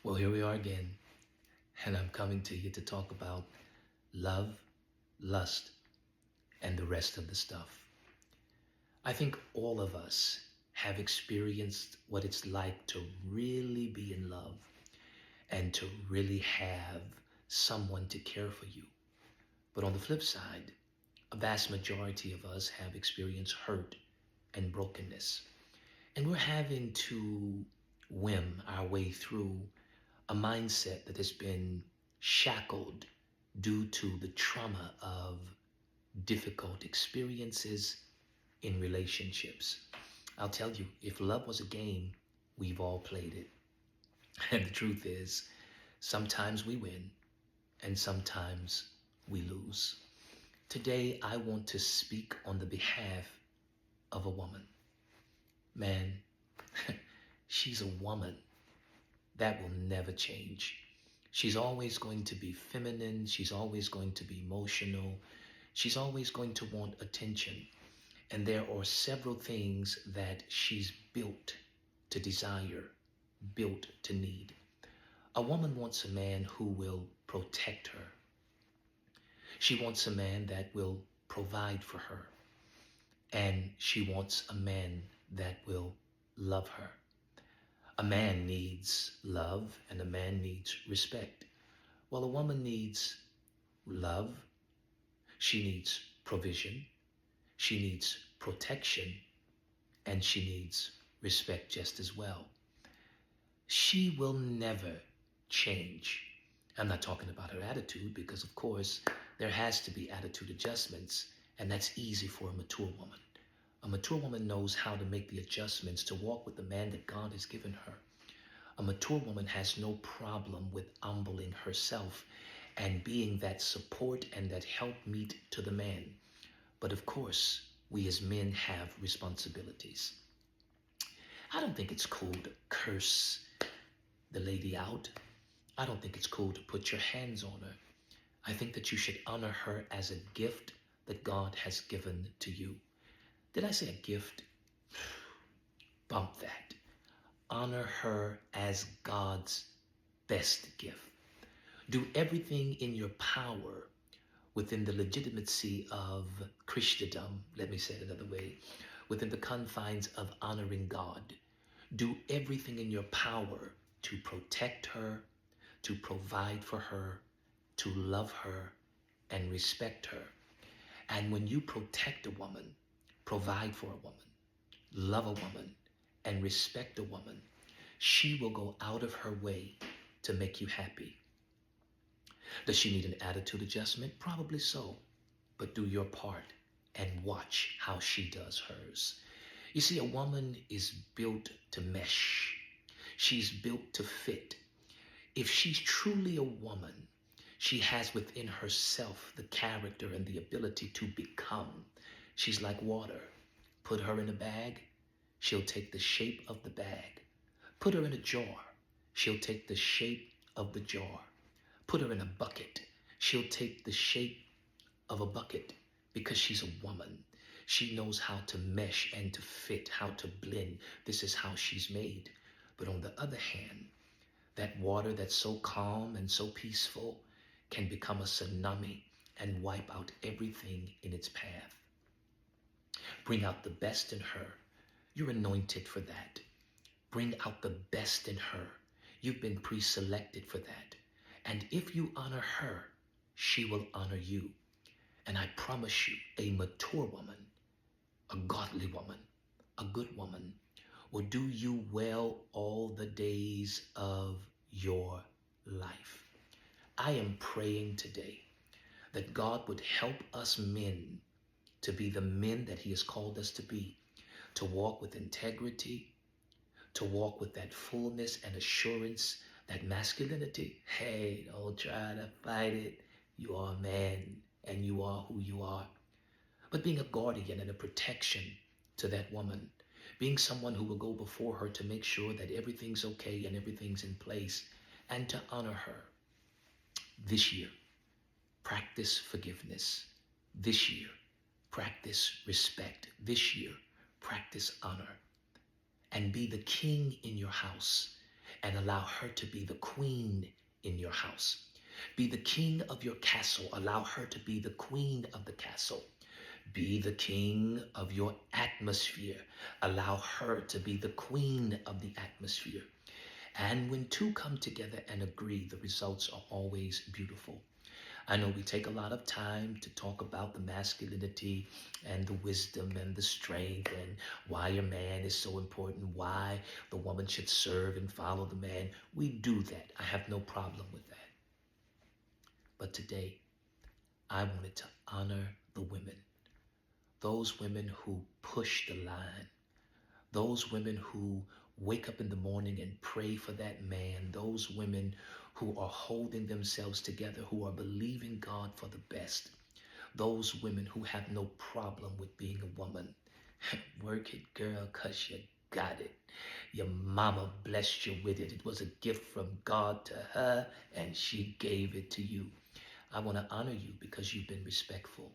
Well, here we are again, and I'm coming to you to talk about love, lust, and the rest of the stuff. I think all of us have experienced what it's like to really be in love and to really have someone to care for you. But on the flip side, a vast majority of us have experienced hurt and brokenness. And we're having to whim our way through a mindset that has been shackled due to the trauma of difficult experiences in relationships. I'll tell you, if love was a game, we've all played it. And the truth is, sometimes we win and sometimes we lose. Today, I want to speak on the behalf of a woman. Man, she's a woman. That will never change. She's always going to be feminine. She's always going to be emotional. She's always going to want attention. And there are several things that she's built to desire, built to need. A woman wants a man who will protect her. She wants a man that will provide for her. And she wants a man that will love her. A man needs love and a man needs respect. Well, a woman needs love, she needs provision, she needs protection, and she needs respect just as well. She will never change. I'm not talking about her attitude because, of course, there has to be attitude adjustments, and that's easy for a mature woman. A mature woman knows how to make the adjustments to walk with the man that God has given her. A mature woman has no problem with humbling herself and being that support and that helpmeet to the man. But of course, we as men have responsibilities. I don't think it's cool to curse the lady out. I don't think it's cool to put your hands on her. I think that you should honor her as a gift that God has given to you. Did I say a gift? Bump that. Honor her as God's best gift. Do everything in your power within the legitimacy of Christendom, let me say it another way, within the confines of honoring God. Do everything in your power to protect her, to provide for her, to love her, and respect her. And when you protect a woman, provide for a woman, love a woman, and respect a woman, she will go out of her way to make you happy. Does she need an attitude adjustment? Probably so. But do your part and watch how she does hers. You see, a woman is built to mesh. She's built to fit. If she's truly a woman, she has within herself the character and the ability to become. She's like water. Put her in a bag, she'll take the shape of the bag. Put her in a jar, she'll take the shape of the jar. Put her in a bucket, she'll take the shape of a bucket because she's a woman. She knows how to mesh and to fit, how to blend. This is how she's made. But on the other hand, that water that's so calm and so peaceful can become a tsunami and wipe out everything in its path. Bring out the best in her. You're anointed for that. Bring out the best in her. You've been pre-selected for that. And if you honor her, she will honor you. And I promise you, a mature woman, a godly woman, a good woman, will do you well all the days of your life. I am praying today that God would help us men to be the men that he has called us to be, to walk with integrity, to walk with that fullness and assurance, that masculinity. Hey, don't try to fight it. You are a man and you are who you are. But being a guardian and a protection to that woman, being someone who will go before her to make sure that everything's okay and everything's in place, and to honor her. This year, practice forgiveness. This year, practice respect. This year, practice honor. And be the king in your house. and allow her to be the queen in your house. Be the king of your castle. Allow her to be the queen of the castle. Be the king of your atmosphere. Allow her to be the queen of the atmosphere. And when two come together and agree, the results are always beautiful. I know we take a lot of time to talk about the masculinity and the wisdom and the strength and why a man is so important, why the woman should serve and follow the man. We do that. I have no problem with that. But today, I wanted to honor the women, those women who push the line, those women who wake up in the morning and pray for that man, those women who are holding themselves together, who are believing God for the best, those women who have no problem with being a woman. Work it, girl, because you got it. Your mama blessed you with it. It was a gift from God to her, and she gave it to you. I want to honor you because you've been respectful.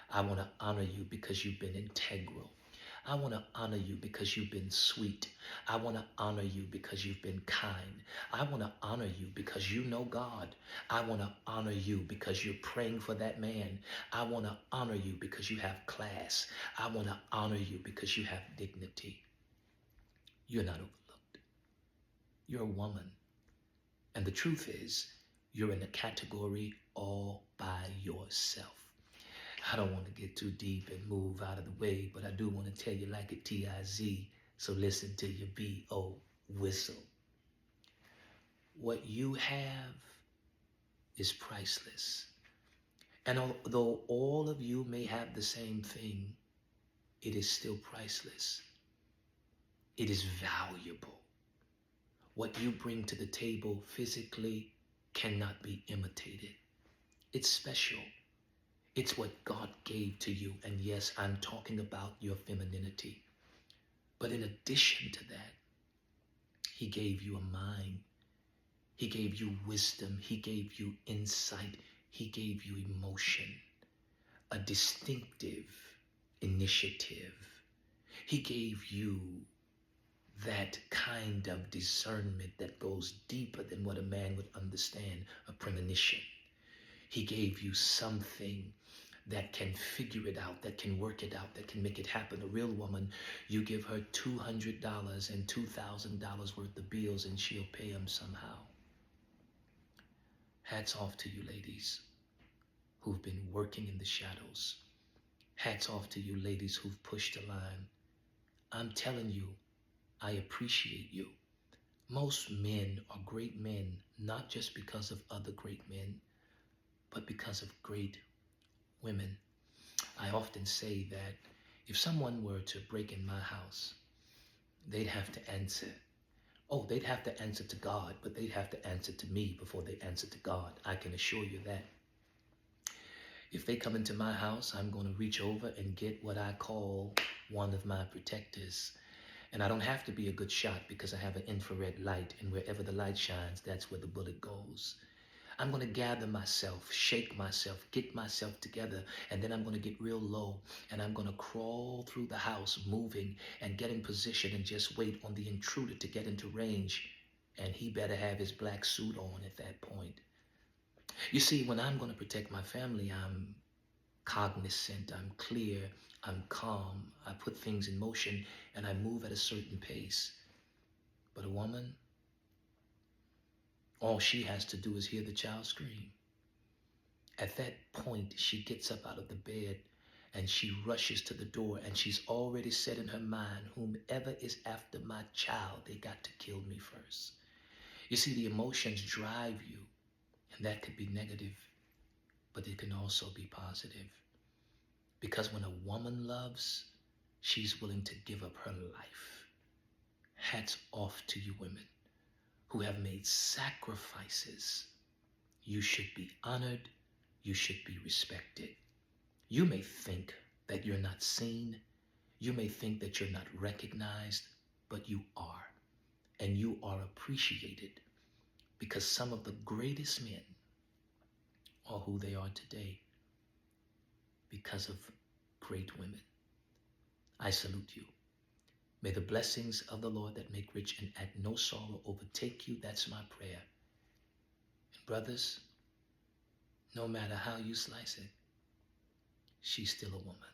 I want to honor you because you've been integral. I want to honor you because you've been sweet. I want to honor you because you've been kind. I want to honor you because you know God. I want to honor you because you're praying for that man. I want to honor you because you have class. I want to honor you because you have dignity. You're not overlooked. You're a woman. And the truth is, you're in a category all by yourself. I don't want to get too deep and move out of the way, but I do want to tell you like a TIZ, so listen to your B.O. whistle. What you have is priceless. And although all of you may have the same thing, it is still priceless. It is valuable. What you bring to the table physically cannot be imitated. It's special. It's what God gave to you. And yes, I'm talking about your femininity. But in addition to that, he gave you a mind. He gave you wisdom. He gave you insight. He gave you emotion, a distinctive initiative. He gave you that kind of discernment that goes deeper than what a man would understand, a premonition. He gave you something that can figure it out, that can work it out, that can make it happen. A real woman, you give her $200 and $2,000 worth of bills and she'll pay them somehow. Hats off to you ladies who've been working in the shadows. Hats off to you ladies who've pushed the line. I'm telling you, I appreciate you. Most men are great men, not just because of other great men, but because of great women. I often say that if someone were to break in my house, they'd have to answer. Oh, they'd have to answer to God, but they'd have to answer to me before they answer to God. I can assure you that. If they come into my house, I'm going to reach over and get what I call one of my protectors. And I don't have to be a good shot because I have an infrared light, and wherever the light shines, that's where the bullet goes. I'm going to gather myself, shake myself, get myself together, and then I'm going to get real low, and I'm going to crawl through the house, moving and get in position and just wait on the intruder to get into range. And he better have his black suit on at that point. You see, when I'm going to protect my family, I'm cognizant, I'm clear, I'm calm, I put things in motion, and I move at a certain pace. But a woman, all she has to do is hear the child scream. At that point, she gets up out of the bed and she rushes to the door, and she's already said in her mind, whomever is after my child, they got to kill me first. You see, the emotions drive you, and that could be negative, but it can also be positive. Because when a woman loves, she's willing to give up her life. Hats off to you women who have made sacrifices. You should be honored. You should be respected. You may think that you're not seen. You may think that you're not recognized, but you are. And you are appreciated because some of the greatest men are who they are today because of great women. I salute you. May the blessings of the Lord that make rich and add no sorrow overtake you. That's my prayer. And brothers, no matter how you slice it, she's still a woman.